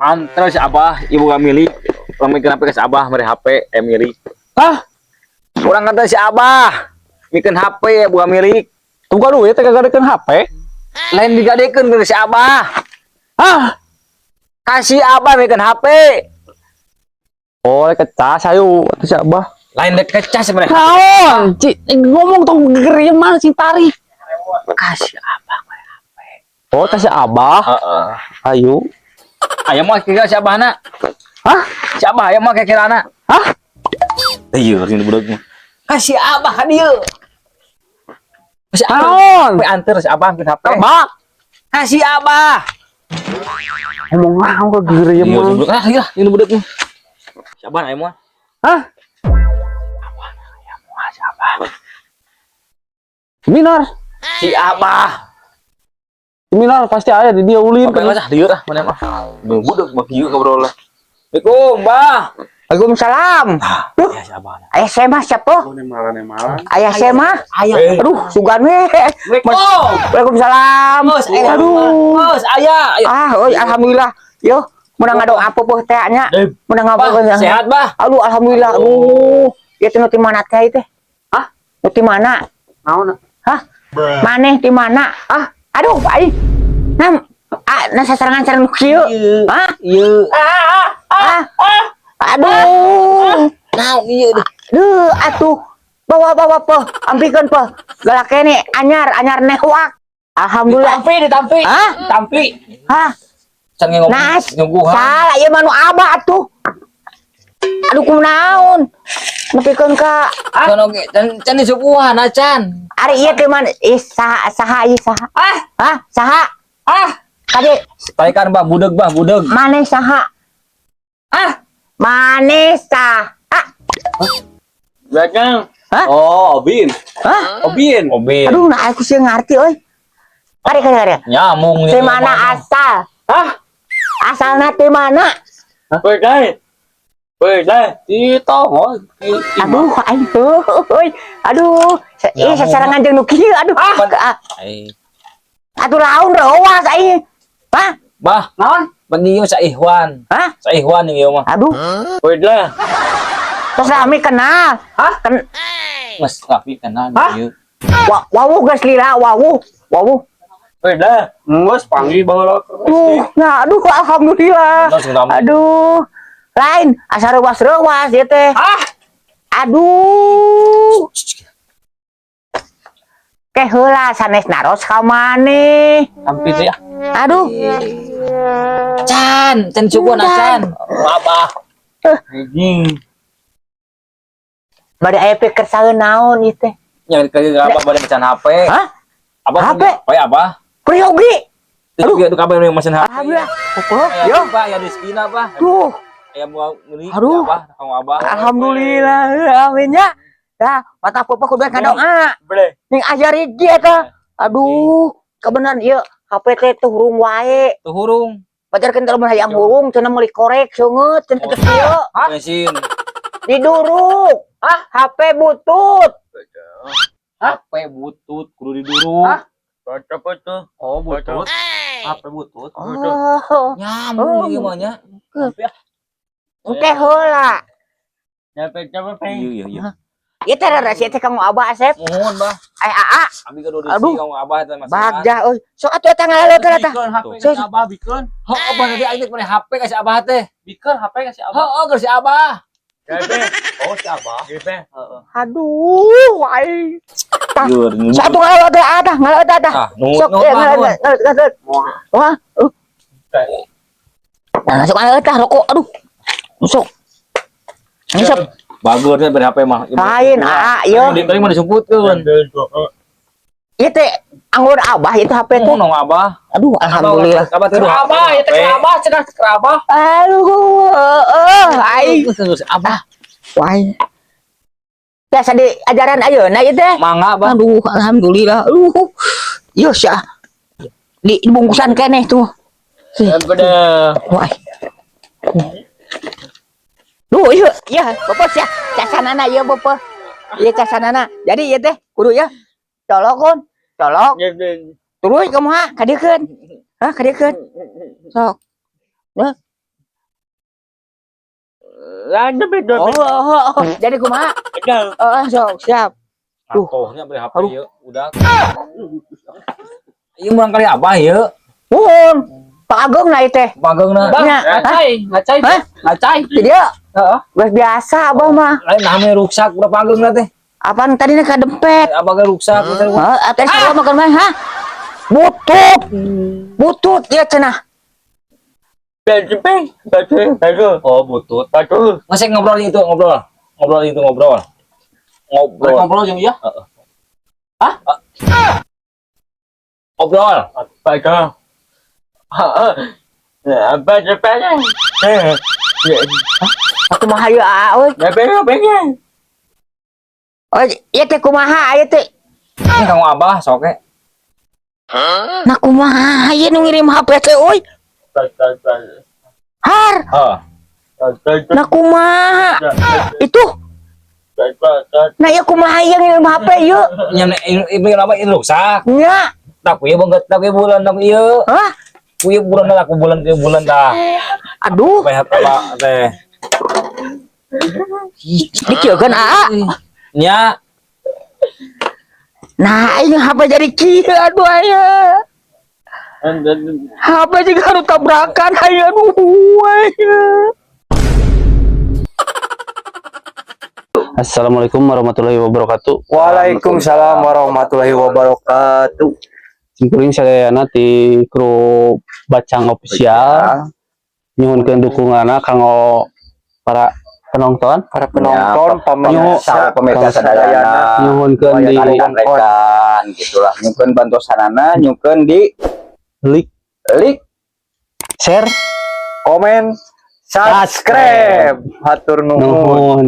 Antar si Abah, ibu gak milik. Kami kenapa ke si Abah mere HP milik. Hah? Orang kata si Abah, bikin HP bukan milik. Tunggu duit teh kagak dekeun HP. Lain digadekeun ke si Abah. Hah? Kasih Abah bikin HP. Oh, kecas ayo atuh si Abah. Lain dek kecas sebenarnya. Naon? Ngomong tong geger mah sing tarik. Kasih Abah HP. Oh, kasih Abah. Heeh. Ayo. Aya mah kira si Abah na. Hah? Si Abah aya mah kira na. Hah? Iya, ini budak mah. Kasih Abah ka dieu. Si Naon? Abah antar si Abah bikin HP. Tebak. Kasih Abah. Ngomong naon ke geger Iya, mah. iya, ini budak mah. Si Abah aya mah. Hah? Minor. Si Abah. Minor pasti aya di dia ulin. Apa aja dieu ah mana mah. Budak mah kieu ngobrol lah. Assalamualaikum, Mbah. Waalaikumsalam. Ya si Abah. Ayah saya mah siapa? Ayah saya mah. Aya. Aduh, sugan we. Assalamualaikum. Waalaikumsalam. Bos, Aduh. Bos, aya. Oi, alhamdulillah. Yo, menang ngadong apa poh teh nya? Menang apa Bah, sehat, Bah? Aduh, alhamdulillah. Aduh. Ieu teh nu ti mana teh teh? Hah? Nu ti mana? Naon? Hah? Maneh di mana? Aduh, ai. Nah sasarangan sareng kieu. Hah? Ieu. Aduh. Naon ieu deh. Duh, atuh bawa po, ampikeun po. Galak kene anyar nehwak. Alhamdulillah. Ditampi. Hah? Tampi. Hah? Can ngomong Nas. nyungguhan. Salah ieu mah nu abah atuh. Aduh kunaon? Nepikeun ka Can oge, can disuguhan acan. ari ieu teh man saha ieu saha? Hah? Saha? Kade Taikan Bah, budeg Bah, budeg. maneh saha? Maneh saha? Belakang. Hah? Oh, Obin. Hah? Obin. Aduh, nah aku sih ngarti euy. Kade. Nyamung Teh mana asal? Asalna teh mana? Perday. Di Tongo. Aduh, aduh, sasarangan jeung nu kieu, aduh. Atuh laun rawas ai. Hah? Bah, naon? Pendieu sa Ihwan. Hah? Sa Ihwan ieu mah. Aduh, Perday. tos rame kenal. Mas Rafi kenal ieu. Wawu geus lila, wawu. Perday. Geus panggil baheula. Nah, aduh, alhamdulillah. Aduh, lain asa rewas ieu teh. Aduh. Teh heula sanes naros ka maneh. Hampir ya. Aduh. Can suguhan acan. Abah. Anjing. Bade aya pikir saeun naon ieu teh? Yang kaya Abah bade mecan HP. Hah? Abah HP? Apa ya Abah? Priyogi. Itu juga kabar yang mesin HP. Alhamdulillah. Ya Pak, ya rezekina Pak. Duh. Aya mau meuli Aduh. Abah, kamu Abah. Alhamdulillah, amin ya. Dah, mata papa kudu ngadoa. Boleh. Ning ajari dia eta. Aduh, kebenaran ieu HP teh teh hurung wae. Tuh hurung. Pacarkeun kalau hayang hurung cenah meuli korek seungeut cenah teh kieu. Mesin. Diduruk. HP butut. HP butut kudu diduruk. Foto. Oh, butut. HP butut. Oh, Nyambung ieu mah nya. engke heula. Capek. Iya. Ieu teh rahasia teh kanggo Abah Asep. Mohon, Bah. Aa. Abi kudu Aduh. disi kamu Abah teh masalah. Bagja euy. Sok atuh eta ngaleutkeun eta. HP Abah bikeun. Heuh, Abah tadi aing punya HP kasih Abah teh. Bikeun HP kasih Abah. Heuh, geus si Abah. Oh, si Abah. Aduh, wae. Geur. Satu ngaleut ada. Sok ngaleut. Wah. Nah, sok ngaleut rokok. Aduh. Sok. Sok. Bagus teh beri HP mah. Lain, ieu. Di tadi mah disumputkeun. Ieu teh anggur Abah itu HP teh. Nong Abah. Aduh, alhamdulillah. Abah teh Abah, ya teh Abah cenah ke Abah. Aduh, ai. Abah. Wae. Biasa di ajaran ayeuna ieu teh. Mangga, Bang. Aduh, alhamdulillah. Ieu sia. Di bungkusan keneh tuh. Beda. Wah. Duh, iya, Bapak sia. Casanana ieu Bapak. Ieu casanana. Jadi ieu teh kudu ya. Colokon, colok. Tuluy kumaha? Kadiekeun. Hah, kadiekeun. Sok. Nah. Ada beda. Jadi kumaha? Beda. Sok siap. Tuh. Atuhnya beli HP ya. Udah. Ieu murang kali abah ya. Mun, Pak Agung na teh. Pageungna. Nya, Ngacai. Ngacai. Dia Heeh. geus biasa abah mah. Lain namanya ruksak udah pageungna teh. Apaan tadi na kadempet? Abah ge ruksak teh. Tadi salah makan mah, ha? Butut. Butut dia cenah. Oh, butut. Masih ngobrol itu, ngobrol. Ngobrol. Ngobrol jeung ieu? Heeh. Hah? Ngobrol. Aku mah hayu euy. Oh, ieu teh kumaha ieu teh? Ini kamu abah sok ke. Nah kumaha ieu nu ngirim HP teh euy? Har, Heeh. nah kumaha? Itu. Nah ieu kumaha ieu ngirim HP ieu? Nya ieu apa ieu ruksak. Nya. Tak ieu beungeut tak bulan tak ieu. Hah? Ieu bulan lah aku bulan ke bulan tah. Aduh, Bayar apa teh? dikeukeun aa. Nya Nah, ini HP jadi kieu aduh aya. HP juga harus tabrakan aya aduh aya. Assalamualaikum warahmatullahi wabarakatuh. Waalaikumsalam warahmatullahi wabarakatuh. Simkuring sadayana ti kru Bacang Official. Nyuhunkeun dukunganna kanggo para penonton. Para penonton, pemirsa, pemirsa sadayana, Nyuhunkeun di rekan gitulah. Nyukeun bantosanana, nyukeun di like, share, komen, subscribe. Hatur nuhun. nuhun.